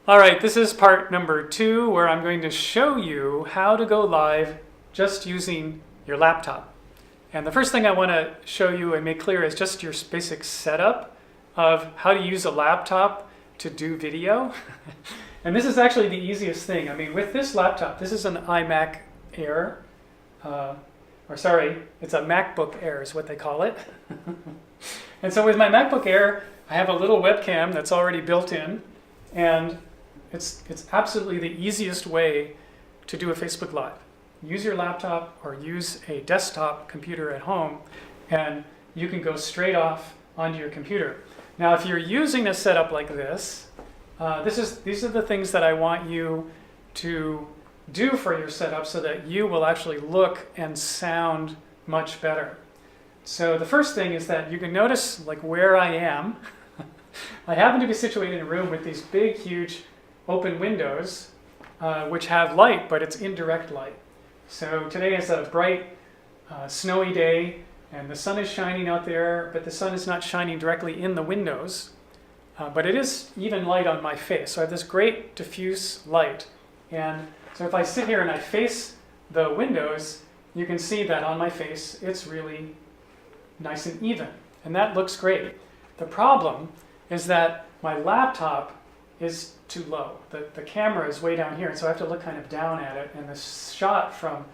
All right, this is part number 2 where I'm going to show you how to go live just using your laptop. And the first thing I want to show you and make clear is just your basic setup of how to use a laptop to do video. And this is actually the easiest thing. I mean, with this laptop, this is an iMac Air, it's a MacBook Air is what they call it. And so with my MacBook Air, I have a little webcam that's already built in, and it's absolutely the easiest way to do a Facebook Live. Use your laptop or use a desktop computer at home, and you can go straight off onto your computer. Now, if you're using a setup like this, these are the things that I want you to do for your setup so that you will actually look and sound much better. So the first thing is that you can notice like where I am. I happen to be situated in a room with these big, huge open windows, which have light, but it's indirect light. So today is a bright, snowy day, and the sun is shining out there, but the sun is not shining directly in the windows, but it is even light on my face. So I have this great diffuse light. And so if I sit here and I face the windows, you can see that on my face, it's really nice and even. And that looks great. The problem is that my laptop is too low. The camera is way down here, and so I have to look kind of down at it, and the shot from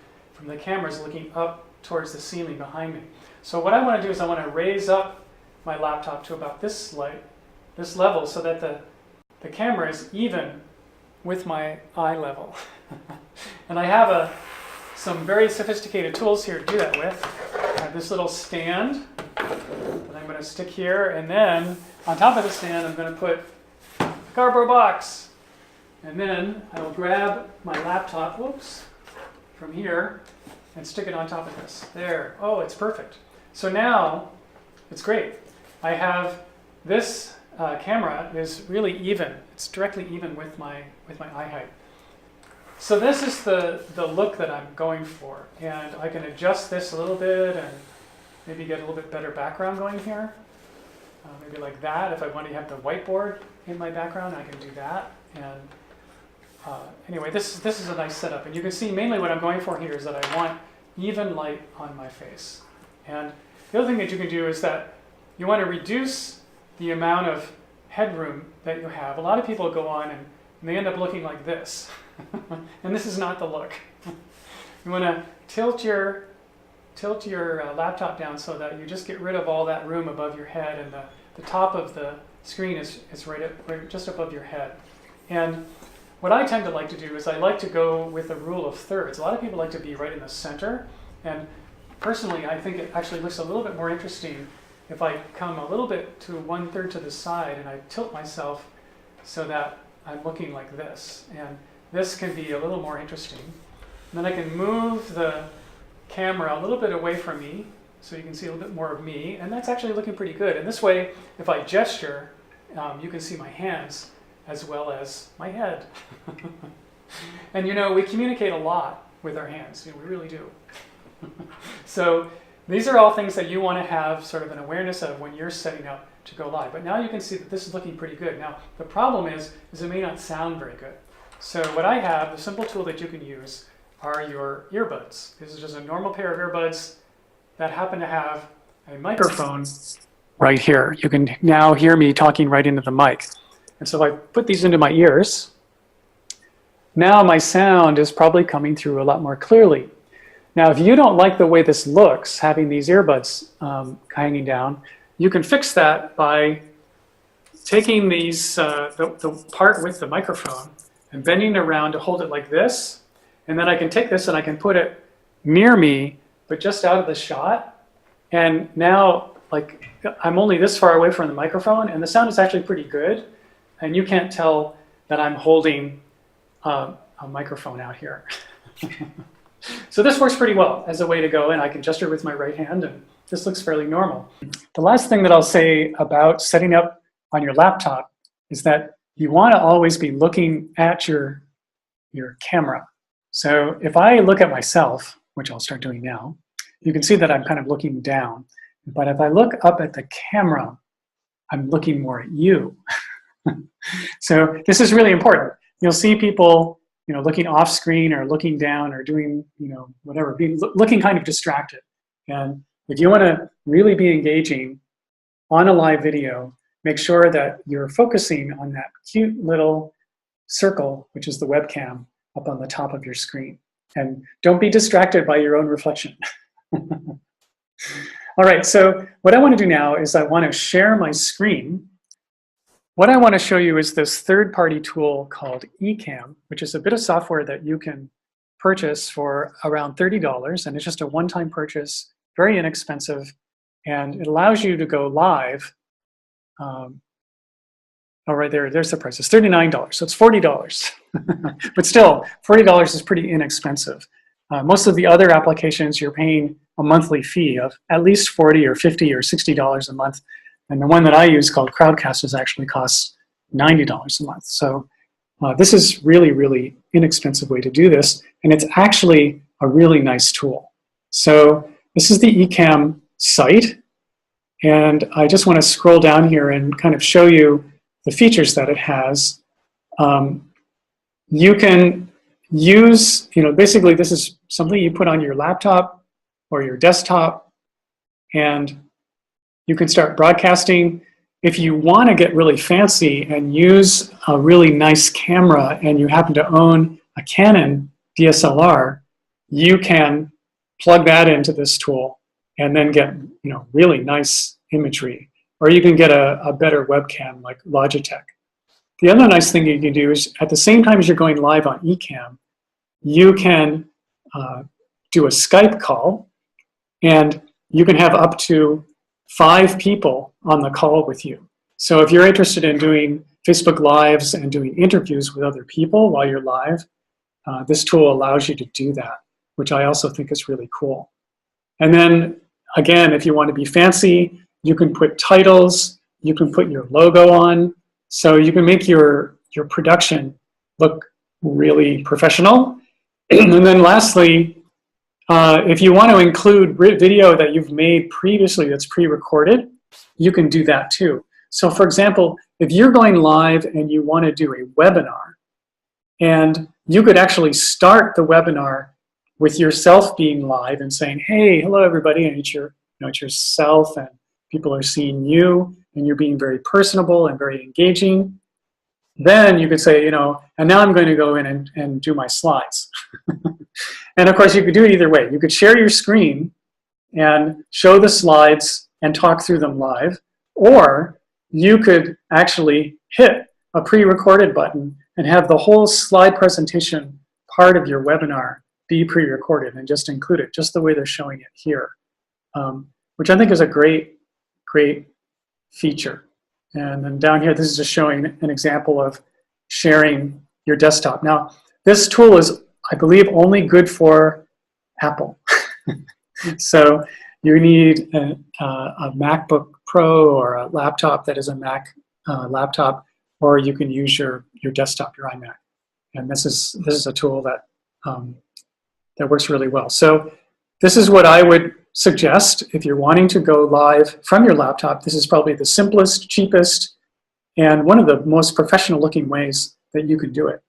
the camera is looking up towards the ceiling behind me. So what I want to do is I want to raise up my laptop to about this level so that the camera is even with my eye level. And I have some very sophisticated tools here to do that with. I have this little stand that I'm going to stick here, and then on top of the stand I'm going to put a cardboard box. And then I will grab my laptop, from here and stick it on top of this. There. Oh, it's perfect. So now it's great. I have this camera is really even. It's directly even with my eye height. So this is the look that I'm going for, and I can adjust this a little bit and maybe get a little bit better background going here. Maybe like that. If I want to have the whiteboard in my background, I can do that. And anyway, this is a nice setup, and you can see mainly what I'm going for here is that I want even light on my face. And the other thing that you can do is that you want to reduce the amount of headroom that you have. A lot of people go on and they end up looking like this. And this is not the look. You want to tilt your laptop down so that you just get rid of all that room above your head, and the top of the screen is right just above your head. And what I tend to like to do is I like to go with a rule of thirds. A lot of people like to be right in the center, and personally I think it actually looks a little bit more interesting if I come a little bit to 1/3 to the side and I tilt myself so that I'm looking like this. And this can be a little more interesting. And then I can move the camera a little bit away from me so you can see a little bit more of me, and that's actually looking pretty good. And this way, if I gesture, you can see my hands as well as my head. And you know, we communicate a lot with our hands. You know, we really do. So these are all things that you want to have sort of an awareness of when you're setting up to go live. But now you can see that this is looking pretty good. Now, the problem is it may not sound very good. So what I have, the simple tool that you can use, are your earbuds. This is just a normal pair of earbuds that happen to have a microphone right here. You can now hear me talking right into the mic. And so if I put these into my ears, now my sound is probably coming through a lot more clearly. Now, if you don't like the way this looks, having these earbuds hanging down, you can fix that by taking these, the part with the microphone and bending it around to hold it like this. And then I can take this and I can put it near me, but just out of the shot. And now, like, I'm only this far away from the microphone, and the sound is actually pretty good. And you can't tell that I'm holding a microphone out here. So this works pretty well as a way to go, and I can gesture with my right hand, and this looks fairly normal. The last thing that I'll say about setting up on your laptop is that you want to always be looking at your camera. So if I look at myself, which I'll start doing now, you can see that I'm kind of looking down. But if I look up at the camera, I'm looking more at you. So this is really important. You'll see people, looking off screen or looking down or doing, whatever, looking kind of distracted. And if you want to really be engaging on a live video, make sure that you're focusing on that cute little circle, which is the webcam up on the top of your screen. And don't be distracted by your own reflection. All right, so what I want to do now is I want to share my screen. What I want to show you is this third-party tool called Ecamm, which is a bit of software that you can purchase for around $30, and it's just a one-time purchase, very inexpensive, and it allows you to go live. Oh, right there's the price. It's $39, so it's $40. But still, $40 is pretty inexpensive. Most of the other applications, you're paying a monthly fee of at least $40 or $50 or $60 a month. And the one that I use called Crowdcasters actually costs $90 a month. So this is really, really inexpensive way to do this. And it's actually a really nice tool. So this is the Ecamm site. And I just want to scroll down here and kind of show you the features that it has. You can use, basically this is something you put on your laptop or your desktop, and you can start broadcasting. If you want to get really fancy and use a really nice camera and you happen to own a Canon DSLR, you can plug that into this tool and then get really nice imagery. Or you can get a better webcam like Logitech. The other nice thing you can do is at the same time as you're going live on Ecamm, you can do a Skype call, and you can have up to 5 people on the call with you. So if you're interested in doing Facebook Lives and doing interviews with other people while you're live, this tool allows you to do that, which I also think is really cool. And then again, if you want to be fancy, you can put titles, you can put your logo on, so you can make your production look really professional. And then lastly, if you want to include video that you've made previously that's pre-recorded, you can do that too. So for example, if you're going live and you want to do a webinar, and you could actually start the webinar with yourself being live and saying, hey, hello everybody, and it's yourself, and people are seeing you, and you're being very personable and very engaging. Then you could say, and now I'm going to go in and do my slides. And of course, you could do it either way. You could share your screen and show the slides and talk through them live, or you could actually hit a pre-recorded button and have the whole slide presentation part of your webinar be pre-recorded and just include it just the way they're showing it here, which I think is a great feature. And then down here, this is just showing an example of sharing your desktop. Now, this tool is, I believe, only good for Apple. So you need a MacBook Pro or a laptop that is a Mac laptop, or you can use your desktop, your iMac. And this is a tool that that works really well. So this is what I would suggest if you're wanting to go live from your laptop. This is probably the simplest, cheapest, and one of the most professional looking ways that you can do it.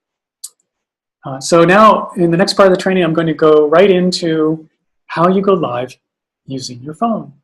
So now in the next part of the training, I'm going to go right into how you go live using your phone.